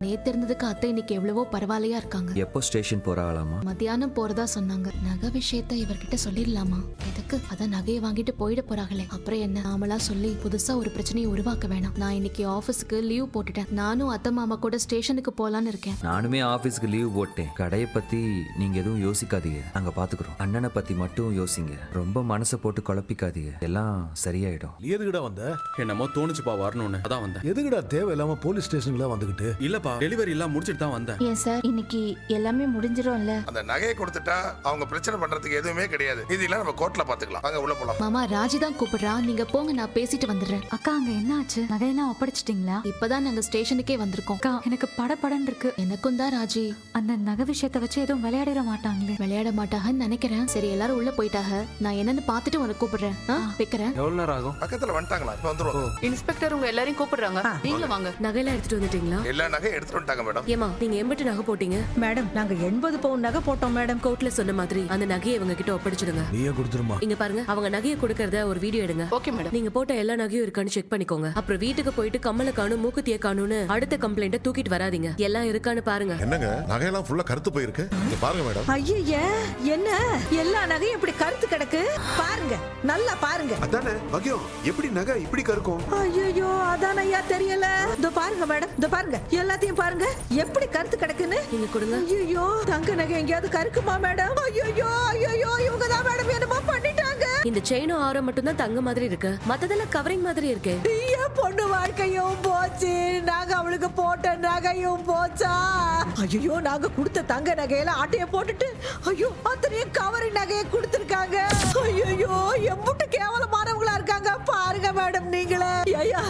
நேத்து இருந்ததுக்கு அத்தை இன்னைக்கு எவ்வளவோ பரவாயில்லையா இருக்காங்க. எப்போ ஸ்டேஷன் போறாங்களாமா? மத்தியானம் போறதா சொன்னாங்க. நகை விஷயத்த இவர்கிட்ட சொல்லிடலாமா? எதுக்கு? அதான் நகையை வாங்கிட்டு போயிட போறாங்களே, அப்புறம் என்ன? நாமளா சொல்லி புதுசா ஒரு பிரச்சனையை உருவாக்க வேணாம். நான் இன்னைக்கு ஆபீஸ்க்கு லீவ் போட்டுட்டேன். நானும் அத்தை மாமா கூட ஸ்டேஷனுக்கு போலான்னு இருக்கேன். நானுமே ஆபீஸ்க்கு லீவ் போட்டேன். கடையை பத்தி நீங்க எதுவும் யோசிக்காதீங்க, நாங்க பாத்துக்கிறோம். அண்ணனை பத்தி மட்டும் யோசிங்க. ரொம்ப மனசை போட்டு குழப்பிக்காதீங்க, எல்லாம் சரியாயிடும். எதுக்குடா வந்த? என்னமோ தோணுச்சுப்பா வரணும்னு, அதான் வந்தேன். எதுக்குடா தேவையில்லாம போலீஸ் ஸ்டேஷனுக்குலாம் வந்துகிட்டு? இல்லப்பா, டெலிவரி எல்லாம் முடிச்சிட்டு தான் வந்தேன். ஏன் சார் இன்னைக்கு எல்லாமே முடிஞ்சிரும்ல? அந்த நகையை கொடுத்துட்டா அவங்க பிரச்சனை பண்றதுக்கு எதுவுமே கிடையாது. இதெல்லாம் நம்ம கோர்ட்ல பாத்துக்கலாம். வாங்க உள்ள போலாம். மாமா ராஜி தான் கூப்பிடுறா, நீங்க போங்க, நான் பேசிட்டு வந்துடுறேன். அக்கா அங்க என்ன ஆச்சு? நகையெல்லாம் ஒப்படைச்சிட்டீங்களா? இப்பதான் நாங்க ஸ்டேஷனுக்கே வந்திருக்கோம். அக்கா எனக்கு படபடன்னு இருக்கு. எனக்கும் தான் ராஜி. அந்த நகை விஷயத்தை வச்சு எதுவும் விளையாடிட மாட்டாங்களே? விளையாட மாட்டாங்கன்னு நினைக்கிறேன். சரி எல்லாரும் உள்ள போயிட்டாங்க, நான் என்னன்னு பாத்துட்டு உனக்கு கூப்பிடுறேன். வைக்கிறேன். எவ்வளவு நேரம் ஆகும்? பக்கத்துல வந்துட்டாங்களா? இப்ப வந்துருவோம். இன்ஸ்பெக்டர் உங்க எல்லாரையும் கூப்பிடுறாங்க, நீங்க வாங்க. நகையெல்லாம் எடுத்துட்டு வந்துட்டீங்களா? எல்லா நகையும் எடுத்துட்டு வந்துட்டாங்க மேடம். ஏமா நீங்க எம்பிட்டு நகை போட்டீங்க? மேடம் நாங்க 80 பவுன் நகை போட்டோம் மேடம். கோர்ட்ல சொன்ன மாதிரி அந்த நகையை இவங்க கிட்ட ஒப்படைச்சிடுங்க. நீயே கொடுத்துருமா? இங்க பாருங்க, அவங்க நகையை கொடுக்கறத ஒரு வீடியோ எடுங்க. Okay madam. நீங்க போட்ட எல்லா நகையும் இருக்கான்னு செக் பண்ணிக்கோங்க. அப்புறம் வீட்டுக்கு போயிட்டு கம்மல காணும் மூக்குத்திய காணும்னு அடுத்த கம்ப்ளைண்ட தூக்கிட்டு வராதீங்க. எல்லாம் இருக்கான்னு பாருங்க. என்னங்க நகையெல்லாம் ஃபுல்லா கருத்து போயிருக்கு. இங்க பாருங்க மேடம். ஐயே என்ன எல்லா நகையும் இப்படி கருத்து கிடக்கு பாருங்க, நல்லா பாருங்க. அதானே பக்கியம், எப்படி நகை இப்படி கருக்கும்? ஐயோ அதான் ஐயா தெரியல. இதோ பாருங்க மேடம், இதோ பாருங்க, எல்லாத்தையும் பாருங்க எப்படி கருத்து கிடக்குன்னு. நீங்க கொடுங்க. ஐயோ தங்க நகை எங்கேயாவது கருக்குமா மேடம்? ஐயோ ஐயோ இவங்க தான் மேடம் என்னமோ பண்ணிட்டாங்க. இந்த செயினும் ஆரம் மட்டும் தான் தங்க மாதிரி இருக்கு, மத்ததெல்லாம் கவரிங் மாதிரி இருக்கு. என் பொண்ணு வாழ்க்கையும் போச்சு, நாங்க அவளுக்கு போட்ட நகையும் போச்சா? ஐயோ நாங்க கொடுத்த தங்க நகையில ஆட்டைய போட்டுட்டு ஐயோ அத்தனையும் கவரிங் நகையை கொடுத்திருக்காங்க. ஐயோ எம்புட்டு கேவலமானவங்களா இருக்காங்க பாருங்க மேடம் நீங்களே. ஐயா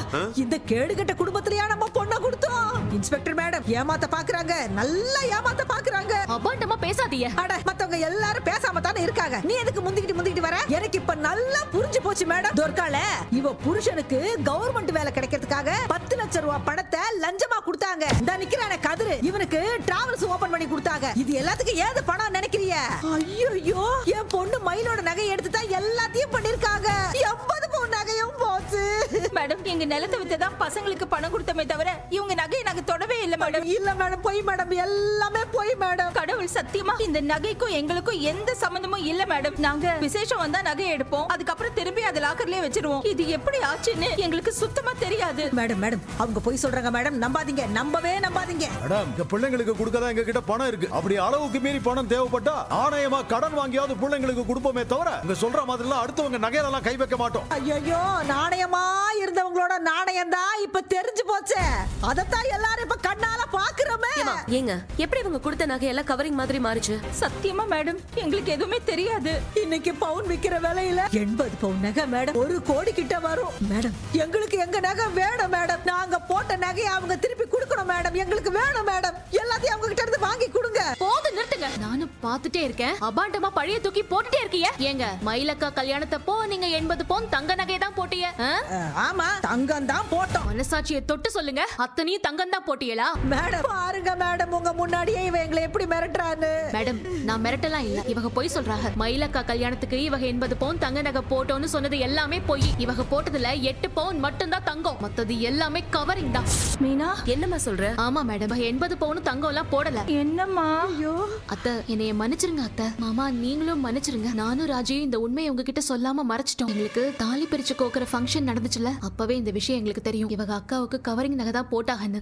இந்த கேடுகட்ட குடும்பத்திலயா நம்ம பொண்ணை கொடுத்தோம்? இன்ஸ்பெக்டர் மேடம் ஏமாத்த பாக்குறாங்க, நல்லா ஏமாத்த பாக்குறாங்க. அபாண்டமா பேசாதீங்க. அட மத்தவங்க எல்லாரும் பேசாம தானே இருக்காங்க, நீ எதுக்கு முந்திக்கிட்டு வர? எனக்கு இப்ப நல்லா புரிஞ்சு போச்சு மேடம். துர்கால இவ புருஷனுக்கு கவர்மெண்ட் வேலை கிடைக்கிறதுக்காக 10 லட்சம் ரூபாய் பணத்தை லஞ்சமா கொடுத்தாங்க. இந்த நிக்கிறானே கதிரு, இவனுக்கு டிராவல்ஸ் ஓபன் பண்ணி கொடுத்தாங்க. இது எல்லாத்துக்கும் ஏது பணம் நினைக்கிறிய? ஐயோ என் பொண்ணு மயிலோட நகை எடுத்து தான் எல்லாத்தையும் பண்ணிருக்காங்க. 80 பவுன் நகையும் போச்சு மேடம் எங்க நிலத்தை வித்து தான் பசங்களுக்கு பணம் கொடுத்தமே தவிர இவங்க நகையை நாங்க தொடவே இல்ல மேடம். இல்ல மேடம், போய் மேடம், எல்லாமே போய் மேடம். கடவுள் சத்தியமா இந்த நகைக்கும் எங்களுக்கும் எந்த சம்பந்தமும் இல்ல மேடம். நாங்க விசேஷம் வந்தா நகை எடுப்போம், அதுக்கப்புறம் திருப்பி அதை லாக்கர்லயே வச்சிருவோம். இது எப்படி ஆச்சுன்னு எங்களுக்கு சுத்தமா தெரியாது மேடம். மேடம் அவங்க போய் சொல்றாங்க மேடம், நம்பாதீங்க, நம்பவே நம்பாதீங்க மேடம். இந்த பிள்ளைங்களுக்கு கொடுக்கதான் எங்க கிட்ட பணம் இருக்கு. அப்படி அளவுக்கு மீறி பணம் தேவைப்பட்டா ஆணையமா கடன் வாங்கியாவது பிள்ளைங்களுக்கு கொடுப்போமே தவிர இங்க சொல்ற மாதிரி எல்லாம் அடுத்தவங்க நகையெல்லாம் கை வைக்க மாட்டோம். ஐயோ நாணயமா இருந்தவங்களோட நாணயம் தான் இப்ப தெரிஞ்சு போச்சு. அதத்தான் எல்லாரும் இப்ப கண்ணால பாக்குறோமே. ஏங்க எப்படி இவங்க கொடுத்த நகை எல்லாம் கவரிங் மாதிரி மாறிச்சு? சத்தியமா மேடம் எங்களுக்கு எதுவுமே தெரியாது. இன்னைக்கு பவுன் விக்கிற விலையில 80 பவுன் நகை மேடம் 1 கோடி கிட்ட வரும் மேடம். எங்களுக்கு எங்க நகை வேணும் மேடம். நாங்க போட்ட நகையை அவங்க திருப்பி கொடுக்கணும் மேடம். எங்களுக்கு வேணும் மேடம். எல்லாத்தையும் அவங்க கிட்ட இருந்து வாங்கி கொடுங்க. போது நிறுத்துங்க. நானும் பாத்துட்டே இருக்கேன், அபாண்டமா பழைய தூக்கி போட்டுட்டே இருக்கீங்க. ஏங்க மயிலக்கா கல்யாணத்தப்போ நீங்க 80 பவுன் தங்க நகை தான் போட்டீங்க. ஆமா தங்கம் தான் போட்டோம். மனசாட்சியை தொட்டு சொல்லுங்க, அத்தனையும் தங்கம் தான் போட்டீங்களா? மேடம் பாருங்க மேடம், உங்க முன்னாடியே இவ எங்களை எப்படி மிரட்டுறான்னு. மேடம் நான் மிரட்டலாம் இல்ல, இவங்க போய் சொல்றாங்க. மயிலக்கா கல்யாணத்துக்கு இவங்க 80 பவுன் தங்க நகை போட்டோன்னு சொன்னது எல்லாமே போய். இவங்க போட்டதுல 8 பவுன் மட்டும் தான் தங்கம், மத்தது எல்லாமே கவரிங் தான். மீனா என்னம்மா சொல்ற? ஆமா மேடம், 80 பவுன் தங்கம் எல்லாம் போடல. என்னம்மா? ஐயோ அத்தை என்னைய மன்னிச்சிருங்க அத்தை. மாமா நீங்களும் மன்னிச்சிருங்க. நானும் ராஜியும் இந்த உண்மையை உங்ககிட்ட சொல்லாம மறைச்சிட்டோம். எங்களுக்கு தாலி பிரிச்சு கோக்குற ஃபங்க்ஷன் நடந்துச்சுல, அப்பவே இந்த விஷயம் எங்களுக்கு தெரியும். இவங்க அக்காவுக்கு கவரிங் நகை தான் போட்டாங்கன்னு.